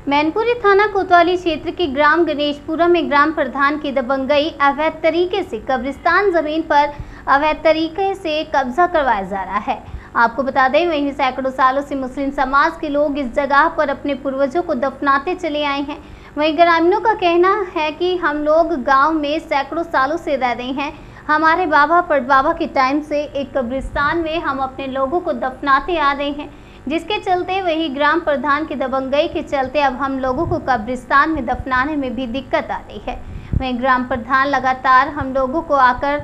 मैनपुरी थाना कोतवाली क्षेत्र के ग्राम गणेशपुरा में ग्राम प्रधान की दबंगई अवैध तरीके से कब्रिस्तान जमीन पर अवैध तरीके से कब्जा करवाया जा रहा है। आपको बता दें, वहीं सैकड़ों सालों से मुस्लिम समाज के लोग इस जगह पर अपने पूर्वजों को दफनाते चले आए हैं। वहीं ग्रामीणों का कहना है कि हम लोग गांव में सैकड़ों सालों से रह रहे हैं। हमारे बाबा परबाबा के टाइम से एक कब्रिस्तान में हम अपने लोगों को दफनाते आ रहे हैं, जिसके चलते वही ग्राम प्रधान की दबंगई के चलते अब हम लोगों को कब्रिस्तान में दफनाने में भी दिक्कत आ रही है। वहीं ग्राम प्रधान लगातार हम लोगों को आकर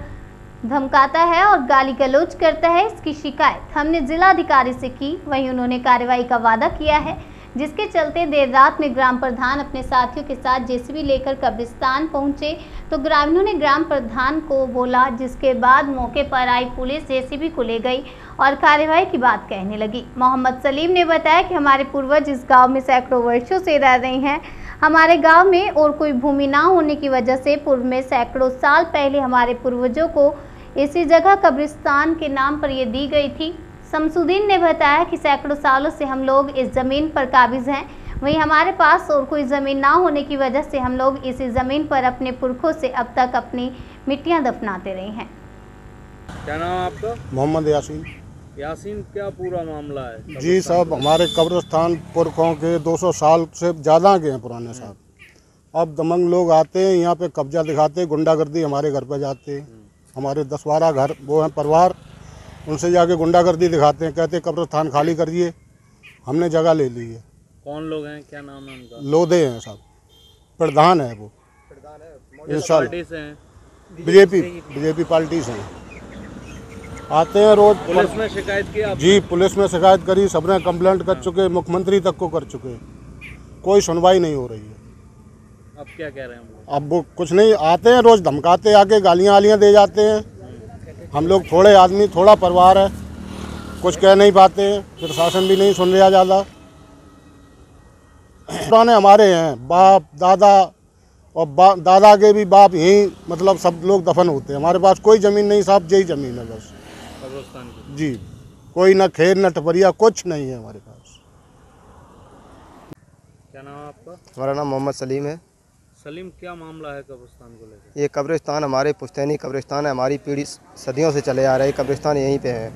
धमकाता है और गाली गलौज करता है। इसकी शिकायत हमने जिलाधिकारी से की, वहीं उन्होंने कार्रवाई का वादा किया है, जिसके चलते देर रात में ग्राम प्रधान अपने साथियों के साथ जेसीबी लेकर कब्रिस्तान पहुंचे तो ग्रामीणों ने ग्राम प्रधान को बोला, जिसके बाद मौके पर आई पुलिस जेसीबी को ले गई और कार्रवाई की बात कहने लगी। मोहम्मद सलीम ने बताया कि हमारे पूर्वज इस गांव में सैकड़ों वर्षों से रह रहे हैं। हमारे गांव में और कोई भूमि ना होने की वजह से पूर्व में सैकड़ों साल पहले हमारे पूर्वजों को इसी जगह कब्रिस्तान के नाम पर ये दी गई थी। शमसुद्दीन ने बताया कि सैकड़ों सालों से हम लोग इस ज़मीन पर काबिज हैं। वहीं हमारे पास और कोई ज़मीन ना होने की वजह से हम लोग इसी ज़मीन पर अपने पुरखों से अब तक अपनी मिट्टियां दफनाते रहे हैं। क्या नाम है आपका? मोहम्मद यासीन। यासीन, क्या पूरा मामला है? जी साहब, हमारे कब्रिस्तान पुरखों के 200 साल से ज़्यादा के हैं पुराने साहब। अब दमंग लोग आते हैं, यहाँ पे कब्जा दिखाते, गुंडागर्दी हमारे घर पे जाते हैं। हमारे 10-12 घर वो हैं परिवार, उनसे जाके गुंडागर्दी दिखाते हैं, कहते कब्रिस्तान खाली करिए, हमने जगह ले ली है। कौन लोग हैं, क्या नाम है उनका? लोधे हैं साहब, प्रधान है वो। पार्टी से हैं? बीजेपी पार्टी से हैं। आते हैं रोज। पुलिस में शिकायत की आप? जी, पुलिस में शिकायत करी, सबने कंप्लेंट कर चुके, मुख्यमंत्री तक को कर चुके, कोई सुनवाई नहीं हो रही है। अब क्या कह रहे हैं वो? अब वो कुछ नहीं, आते हैं रोज धमकाते, आके गालियाँ दे जाते हैं। हम लोग थोड़े आदमी, थोड़ा परिवार है, कुछ कह नहीं पाते हैं, प्रशासन भी नहीं सुन रहा ज़्यादा। पुराने हमारे हैं, बाप दादा और दादा के भी बाप यहीं, मतलब सब लोग दफन होते हैं। हमारे पास कोई ज़मीन नहीं साहब, यही ज़मीन है बस कब्रिस्तान की। जी, कोई न खेत न टपरिया, कुछ नहीं है हमारे पास। क्या नाम है आपका? हमारा नाम मोहम्मद सलीम है। सलीम, क्या मामला है कब्रिस्तान को लेकर? ये कब्रिस्तान हमारे पुश्तैनी कब्रिस्तान है, हमारी पीढ़ी सदियों से चले आ रहे हैं, कब्रिस्तान यहीं पे है,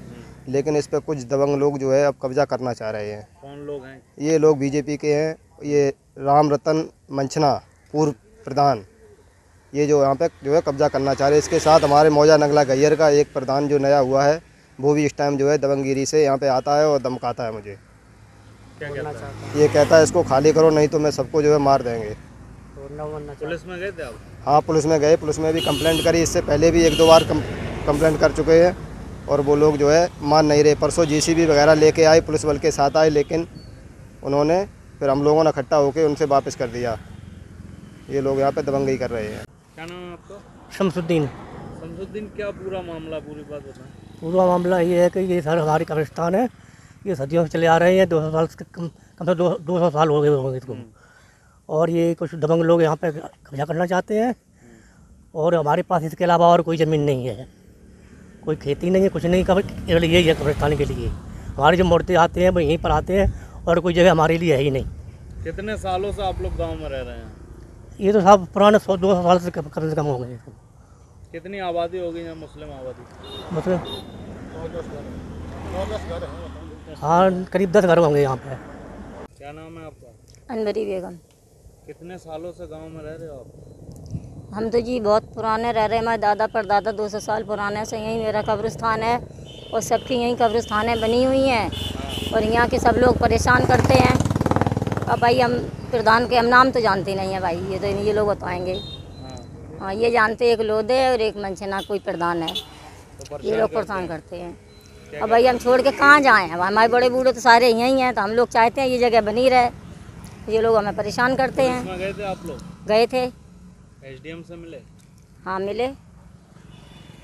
लेकिन इस पर कुछ दबंग लोग जो है अब कब्जा करना चाह रहे हैं। कौन लोग हैं? ये लोग बीजेपी के हैं। ये राम रतन मंचना पूर्व प्रधान, ये जो यहाँ पे जो है कब्जा करना चाह रहे हैं। इसके साथ हमारे मौजा नगला गैयर का एक प्रधान जो नया हुआ है, वो भी इस टाइम जो है दबंगगिरी से यहाँ पे आता है और धमकाता है मुझे। क्या कहता है? ये कहता है इसको खाली करो, नहीं तो मैं सबको जो है मार देंगे। पुलिस में गए थे आप? हाँ, पुलिस में गए, पुलिस में भी कंप्लेंट करी, इससे पहले भी 1-2 बार कंप्लेंट कर चुके हैं और वो लोग जो है मान नहीं रहे। परसों जेसीबी वगैरह लेके आए, पुलिस बल के साथ आए, लेकिन उन्होंने फिर हम लोगों ने इकट्ठा होकर उनसे वापस कर दिया। ये लोग यहाँ पे दबंगई कर रहे हैं। क्या नाम है आपका? शमसुद्दीन। शमसुद्दीन, क्या पूरा मामला, पूरी बात बताएं। पूरा मामला ये है कि ये सर हमारी कब्रिस्तान है, ये सदियों से चले आ रहे हैं, 200 साल से कम से 200 साल हो गए होंगे इसको। और ये कुछ दबंग लोग यहाँ पे कब्जा करना चाहते हैं और हमारे पास इसके अलावा और कोई ज़मीन नहीं है, कोई खेती नहीं है, कुछ नहीं, केवल यही है कब्रिस्तान के लिए। हमारे जो मुर्दे आते हैं वो यहीं पर आते हैं और कोई जगह हमारे लिए है ही नहीं। कितने सालों से आप लोग गांव में रह रहे हैं? ये तो सब पुराने 100-200 साल से कम से कम हो गए। कितनी आबादी होगी यहाँ, मुस्लिम आबादी? मतलब हाँ, करीब 10 घर होंगे यहाँ पे। क्या नाम है आपका? अनवरी बेगम। कितने सालों से गांव में रह रहे हो आप? हम तो जी बहुत पुराने रह रहे हैं, हमारे दादा परदादा 200 साल पुराने से यहीं मेरा कब्रिस्तान है और सबकी यहीं कब्रिस्तानें बनी हुई हैं और यहाँ के सब लोग परेशान करते हैं। अब भाई हम प्रधान के हम नाम तो जानते नहीं हैं भाई, ये लोग बताएंगे। हाँ, ये जानते, एक लोधे और एक मंचना कोई प्रधान है, ये लोग परेशान करते हैं। अब भाई हम छोड़ के कहाँ जाएँ? अब हमारे बड़े बूढ़े तो सारे यहीं हैं, तो हम लोग चाहते हैं ये जगह बनी रहे। ये लोग हमें परेशान करते हैं। गए थे आप लोग? गए थे। एसडीएम से मिले? हाँ, मिले।